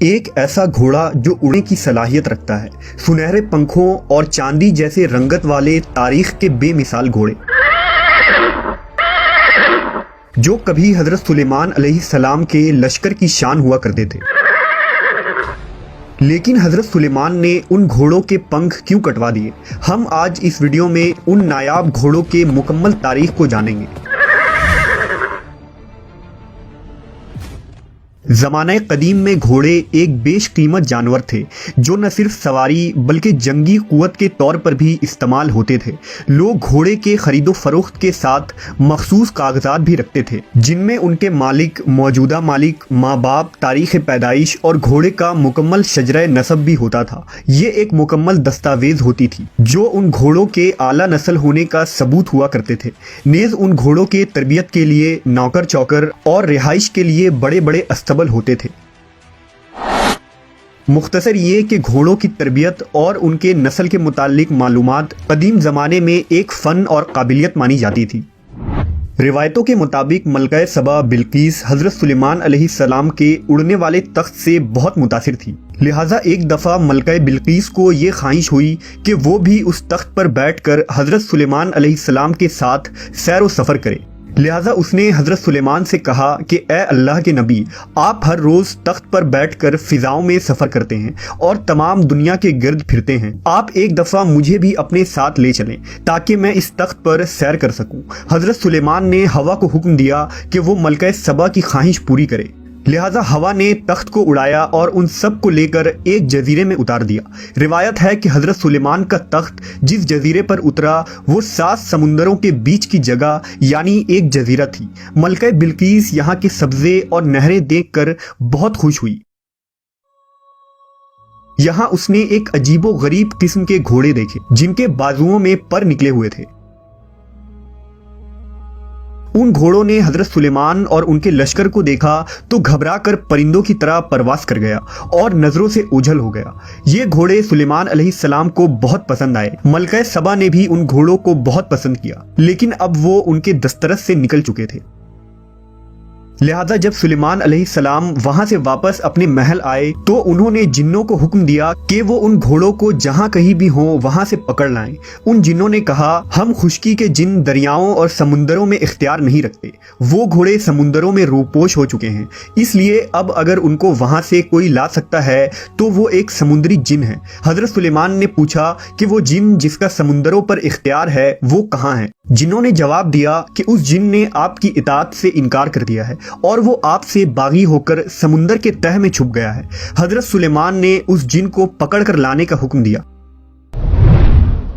ایک ایسا گھوڑا جو اڑنے کی صلاحیت رکھتا ہے، سنہرے پنکھوں اور چاندی جیسے رنگت والے تاریخ کے بے مثال گھوڑے، جو کبھی حضرت سلیمان علیہ السلام کے لشکر کی شان ہوا کرتے تھے۔ لیکن حضرت سلیمان نے ان گھوڑوں کے پنکھ کیوں کٹوا دیے؟ ہم آج اس ویڈیو میں ان نایاب گھوڑوں کے مکمل تاریخ کو جانیں گے۔ زمانہ قدیم میں گھوڑے ایک بیش قیمت جانور تھے جو نہ صرف سواری بلکہ جنگی قوت کے طور پر بھی استعمال ہوتے تھے۔ لوگ گھوڑے کے خرید و فروخت کے ساتھ مخصوص کاغذات بھی رکھتے تھے جن میں ان کے مالک، موجودہ مالک، ماں باپ، تاریخ پیدائش اور گھوڑے کا مکمل شجرہ نسب بھی ہوتا تھا۔ یہ ایک مکمل دستاویز ہوتی تھی جو ان گھوڑوں کے اعلیٰ نسل ہونے کا ثبوت ہوا کرتے تھے۔ نیز ان گھوڑوں کے تربیت کے لیے نوکر چوکر اور رہائش کے لیے بڑے بڑے استبل ہوتے تھے۔ مختصر یہ کہ گھوڑوں کی تربیت اور ان کے نسل کے متعلق معلومات قدیم زمانے میں ایک فن اور قابلیت مانی جاتی تھی۔ روایتوں کے مطابق ملکہ سبا بلقیس حضرت سلیمان علیہ السلام کے اڑنے والے تخت سے بہت متاثر تھی، لہٰذا ایک دفعہ ملکہ بلقیس کو یہ خواہش ہوئی کہ وہ بھی اس تخت پر بیٹھ کر حضرت سلیمان علیہ السلام کے ساتھ سیر و سفر کرے۔ لہٰذا اس نے حضرت سلیمان سے کہا کہ اے اللہ کے نبی، آپ ہر روز تخت پر بیٹھ کر فضاؤں میں سفر کرتے ہیں اور تمام دنیا کے گرد پھرتے ہیں، آپ ایک دفعہ مجھے بھی اپنے ساتھ لے چلیں تاکہ میں اس تخت پر سیر کر سکوں۔ حضرت سلیمان نے ہوا کو حکم دیا کہ وہ ملکہ سبا کی خواہش پوری کرے، لہٰذا ہوا نے تخت کو اڑایا اور ان سب کو لے کر ایک جزیرے میں اتار دیا۔ روایت ہے کہ حضرت سلیمان کا تخت جس جزیرے پر اترا وہ 7 سمندروں کے بیچ کی جگہ یعنی ایک جزیرہ تھی۔ ملکہ بلقیس یہاں کے سبزے اور نہریں دیکھ کر بہت خوش ہوئی۔ یہاں اس نے ایک عجیب و غریب قسم کے گھوڑے دیکھے جن کے بازوؤں میں پر نکلے ہوئے تھے۔ ان گھوڑوں نے حضرت سلیمان اور ان کے لشکر کو دیکھا تو گھبرا کر پرندوں کی طرح پرواز کر گیا اور نظروں سے اوجھل ہو گیا۔ یہ گھوڑے سلیمان علیہ السلام کو بہت پسند آئے۔ ملکہ سبا نے بھی ان گھوڑوں کو بہت پسند کیا، لیکن اب وہ ان کے دسترس سے نکل چکے تھے۔ لہٰذا جب سلیمان علیہ السلام وہاں سے واپس اپنے محل آئے تو انہوں نے جنوں کو حکم دیا کہ وہ ان گھوڑوں کو جہاں کہیں بھی ہوں وہاں سے پکڑ لائیں۔ ان جنوں نے کہا، ہم خشکی کے جن دریاؤں اور سمندروں میں اختیار نہیں رکھتے، وہ گھوڑے سمندروں میں روپوش ہو چکے ہیں، اس لیے اب اگر ان کو وہاں سے کوئی لا سکتا ہے تو وہ ایک سمندری جن ہے۔ حضرت سلیمان نے پوچھا کہ وہ جن جس کا سمندروں پر اختیار ہے وہ کہاں ہے؟ جنوں نے جواب دیا کہ اس جن نے آپ کی اطاعت سے انکار کر دیا ہے اور وہ آپ سے باغی ہو کر سمندر کے تہہ میں چھپ گیا ہے۔ حضرت سلیمان نے اس جن کو پکڑ کر لانے کا حکم دیا،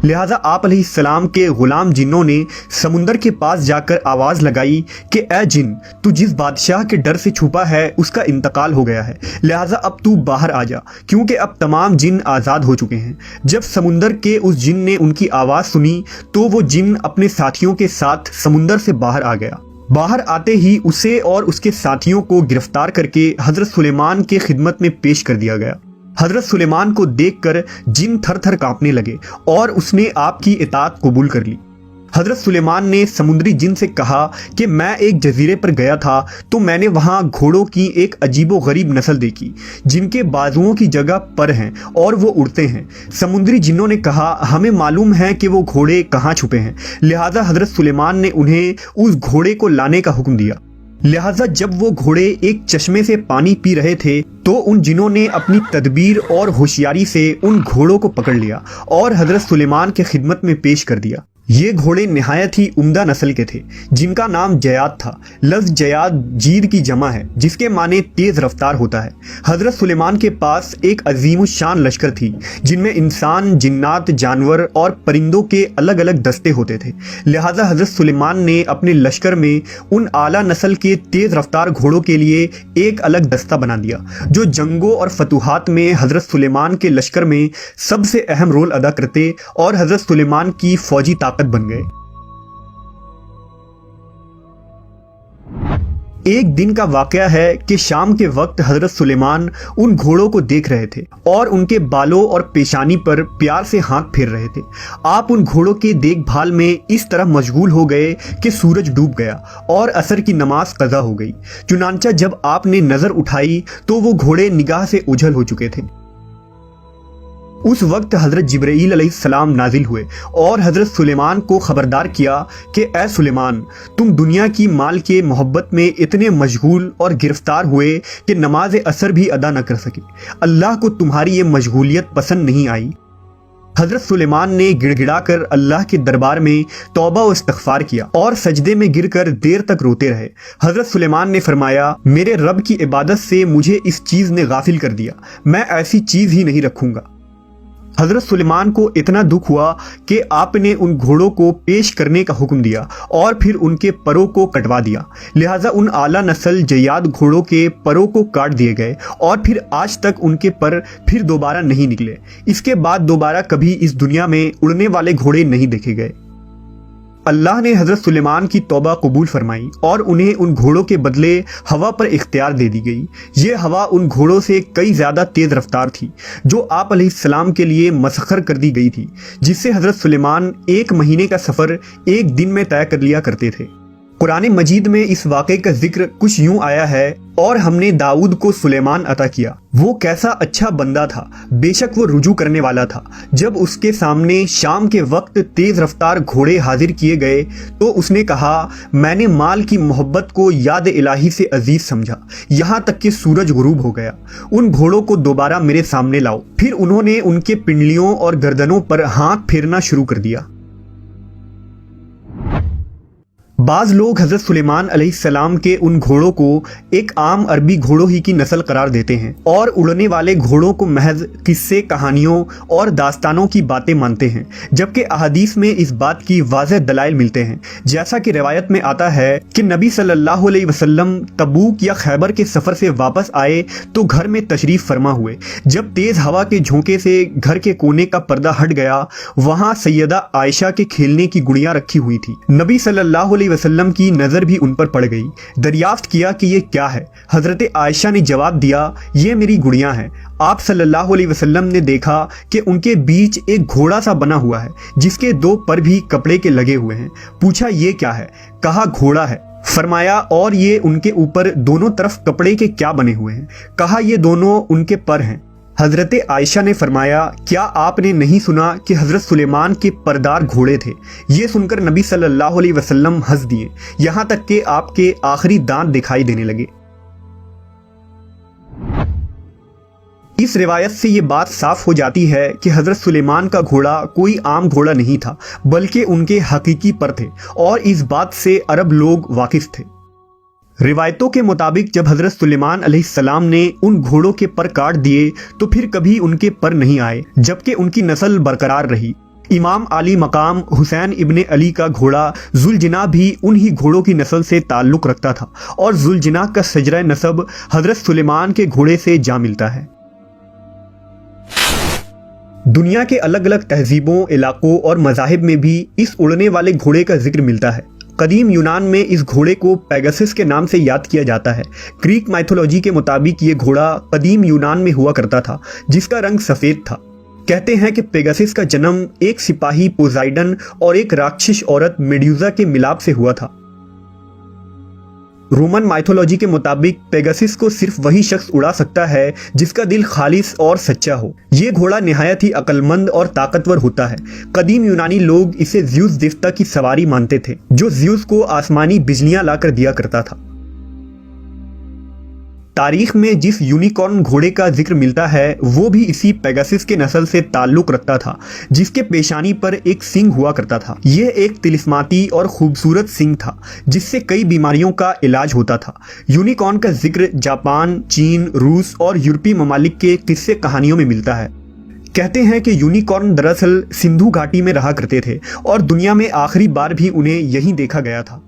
لہٰذا آپ علیہ السلام کے غلام جنوں نے سمندر کے پاس جا کر آواز لگائی کہ اے جن، تو جس بادشاہ کے ڈر سے چھپا ہے اس کا انتقال ہو گیا ہے، لہٰذا اب تو باہر آ جا کیونکہ اب تمام جن آزاد ہو چکے ہیں۔ جب سمندر کے اس جن نے ان کی آواز سنی تو وہ جن اپنے ساتھیوں کے ساتھ سمندر سے باہر آ گیا۔ باہر آتے ہی اسے اور اس کے ساتھیوں کو گرفتار کر کے حضرت سلیمان کے خدمت میں پیش کر دیا گیا۔ حضرت سلیمان کو دیکھ کر جن تھر تھر کانپنے لگے اور اس نے آپ کی اطاعت قبول کر لی۔ حضرت سلیمان نے سمندری جن سے کہا کہ میں ایک جزیرے پر گیا تھا تو میں نے وہاں گھوڑوں کی ایک عجیب و غریب نسل دیکھی جن کے بازوؤں کی جگہ پر ہیں اور وہ اڑتے ہیں۔ سمندری جنوں نے کہا، ہمیں معلوم ہے کہ وہ گھوڑے کہاں چھپے ہیں، لہٰذا حضرت سلیمان نے انہیں اس گھوڑے کو لانے کا حکم دیا۔ لہٰذا جب وہ گھوڑے ایک چشمے سے پانی پی رہے تھے تو ان جنوں نے اپنی تدبیر اور ہوشیاری سے ان گھوڑوں کو پکڑ لیا اور حضرت سلیمان کے خدمت میں پیش کر دیا۔ یہ گھوڑے نہایت ہی عمدہ نسل کے تھے جن کا نام جیاد تھا۔ لفظ جیاد جید کی جمع ہے جس کے معنی تیز رفتار ہوتا ہے۔ حضرت سلیمان کے پاس ایک عظیم الشان لشکر تھی جن میں انسان، جنات، جانور اور پرندوں کے الگ الگ دستے ہوتے تھے، لہٰذا حضرت سلیمان نے اپنے لشکر میں ان اعلیٰ نسل کے تیز رفتار گھوڑوں کے لیے ایک الگ دستہ بنا دیا جو جنگوں اور فتوحات میں حضرت سلیمان کے لشکر میں سب سے اہم رول ادا کرتے اور حضرت سلیمان کی فوجی طاقت بن گئے۔ ایک دن کا واقعہ ہے کہ شام کے وقت حضرت سلیمان ان گھوڑوں کو دیکھ رہے تھے اور ان کے بالوں اور پیشانی پر پیار سے ہاتھ پھیر رہے تھے۔ آپ ان گھوڑوں کے دیکھ بھال میں اس طرح مشغول ہو گئے کہ سورج ڈوب گیا اور عصر کی نماز قضا ہو گئی۔ چنانچہ جب آپ نے نظر اٹھائی تو وہ گھوڑے نگاہ سے اوجھل ہو چکے تھے۔ اس وقت حضرت جبرائیل علیہ السلام نازل ہوئے اور حضرت سلیمان کو خبردار کیا کہ اے سلیمان، تم دنیا کی مال کے محبت میں اتنے مشغول اور گرفتار ہوئے کہ نماز عصر بھی ادا نہ کر سکے۔ اللہ کو تمہاری یہ مشغولیت پسند نہیں آئی۔ حضرت سلیمان نے گڑ گڑا کر اللہ کے دربار میں توبہ و استغفار کیا اور سجدے میں گر کر دیر تک روتے رہے۔ حضرت سلیمان نے فرمایا، میرے رب کی عبادت سے مجھے اس چیز نے غافل کر دیا، میں ایسی چیز ہی نہیں رکھوں گا۔ حضرت سلیمان کو اتنا دکھ ہوا کہ آپ نے ان گھوڑوں کو پیش کرنے کا حکم دیا اور پھر ان کے پروں کو کٹوا دیا۔ لہٰذا ان اعلیٰ نسل جیاد گھوڑوں کے پروں کو کاٹ دیے گئے اور پھر آج تک ان کے پر پھر دوبارہ نہیں نکلے۔ اس کے بعد دوبارہ کبھی اس دنیا میں اڑنے والے گھوڑے نہیں دیکھے گئے۔ اللہ نے حضرت سلیمان کی توبہ قبول فرمائی اور انہیں ان گھوڑوں کے بدلے ہوا پر اختیار دے دی گئی۔ یہ ہوا ان گھوڑوں سے کئی زیادہ تیز رفتار تھی جو آپ علیہ السلام کے لیے مسخر کر دی گئی تھی، جس سے حضرت سلیمان 1 مہینے کا سفر 1 دن میں طے کر لیا کرتے تھے۔ قرآن مجید میں اس واقعے کا ذکر کچھ یوں آیا ہے، اور ہم نے داؤد کو سلیمان عطا کیا، وہ کیسا اچھا بندہ تھا، بے شک وہ رجوع کرنے والا تھا۔ جب اس کے سامنے شام کے وقت تیز رفتار گھوڑے حاضر کیے گئے تو اس نے کہا، میں نے مال کی محبت کو یاد الہی سے عزیز سمجھا، یہاں تک کہ سورج غروب ہو گیا۔ ان گھوڑوں کو دوبارہ میرے سامنے لاؤ۔ پھر انہوں نے ان کے پنڈلیوں اور گردنوں پر ہاتھ پھیرنا شروع کر دیا۔ بعض لوگ حضرت سلیمان علیہ السلام کے ان گھوڑوں کو ایک عام عربی گھوڑوں ہی کی نسل قرار دیتے ہیں اور اڑنے والے گھوڑوں کو محض قصے، کہانیوں اور داستانوں کی باتیں مانتے ہیں، جبکہ احادیث میں اس بات کی واضح دلائل ملتے ہیں۔ جیسا کہ روایت میں آتا ہے کہ نبی صلی اللہ علیہ وسلم تبوک یا خیبر کے سفر سے واپس آئے تو گھر میں تشریف فرما ہوئے۔ جب تیز ہوا کے جھونکے سے گھر کے کونے کا پردہ ہٹ گیا، وہاں سیدہ عائشہ کے کھیلنے کی گڑیاں رکھی ہوئی تھی۔ نبی صلی اللہ علیہ وسلم کی نظر بھی ان پر پڑ گئی۔ دریافت کیا کہ یہ کیا ہے؟ حضرت عائشہ نے جواب دیا، یہ میری گڑیاں ہیں۔ آپ صلی اللہ علیہ وسلم نے دیکھا کہ ان کے بیچ ایک گھوڑا سا بنا ہوا ہے جس کے 2 پر بھی کپڑے کے لگے ہوئے ہیں۔ پوچھا، یہ کیا ہے؟ کہا، گھوڑا ہے۔ فرمایا، اور یہ ان کے اوپر دونوں طرف کپڑے کے کیا بنے ہوئے ہیں؟ کہا، یہ دونوں ان کے پر ہیں۔ حضرت عائشہ نے فرمایا، کیا آپ نے نہیں سنا کہ حضرت سلیمان کے پردار گھوڑے تھے؟ یہ سن کر نبی صلی اللہ علیہ وسلم ہنس دیے، یہاں تک کہ آپ کے آخری دانت دکھائی دینے لگے۔ اس روایت سے یہ بات صاف ہو جاتی ہے کہ حضرت سلیمان کا گھوڑا کوئی عام گھوڑا نہیں تھا، بلکہ ان کے حقیقی پر تھے، اور اس بات سے عرب لوگ واقف تھے۔ روایتوں کے مطابق جب حضرت سلیمان علیہ السلام نے ان گھوڑوں کے پر کاٹ دیے تو پھر کبھی ان کے پر نہیں آئے، جبکہ ان کی نسل برقرار رہی۔ امام علی مقام حسین ابن علی کا گھوڑا ذوالجناح بھی انہی گھوڑوں کی نسل سے تعلق رکھتا تھا، اور ذوالجناح کا شجرہ نسب حضرت سلیمان کے گھوڑے سے جا ملتا ہے۔ دنیا کے الگ الگ تہذیبوں، علاقوں اور مذاہب میں بھی اس اڑنے والے گھوڑے کا ذکر ملتا ہے۔ قدیم یونان میں اس گھوڑے کو پیگسس کے نام سے یاد کیا جاتا ہے۔ گریک مائتھولوجی کے مطابق یہ گھوڑا قدیم یونان میں ہوا کرتا تھا، جس کا رنگ سفید تھا۔ کہتے ہیں کہ پیگسس کا جنم ایک سپاہی پوزائڈن اور ایک راکشش عورت میڈیوزا کے ملاپ سے ہوا تھا۔ رومن مائتھولوجی کے مطابق پیگسس کو صرف وہی شخص اڑا سکتا ہے جس کا دل خالص اور سچا ہو۔ یہ گھوڑا نہایت ہی عقل مند اور طاقتور ہوتا ہے۔ قدیم یونانی لوگ اسے زیوس دیوتا کی سواری مانتے تھے، جو زیوس کو آسمانی بجلیاں لا کر دیا کرتا تھا۔ تاریخ میں جس یونیکارن گھوڑے کا ذکر ملتا ہے وہ بھی اسی پیگسس کے نسل سے تعلق رکھتا تھا، جس کے پیشانی پر ایک سنگ ہوا کرتا تھا۔ یہ ایک طلسماتی اور خوبصورت سنگ تھا جس سے کئی بیماریوں کا علاج ہوتا تھا۔ یونیکارن کا ذکر جاپان، چین، روس اور یورپی ممالک کے قصے کہانیوں میں ملتا ہے۔ کہتے ہیں کہ یونیکارن دراصل سندھو گھاٹی میں رہا کرتے تھے اور دنیا میں آخری بار بھی انہیں یہیں دیکھا گیا تھا۔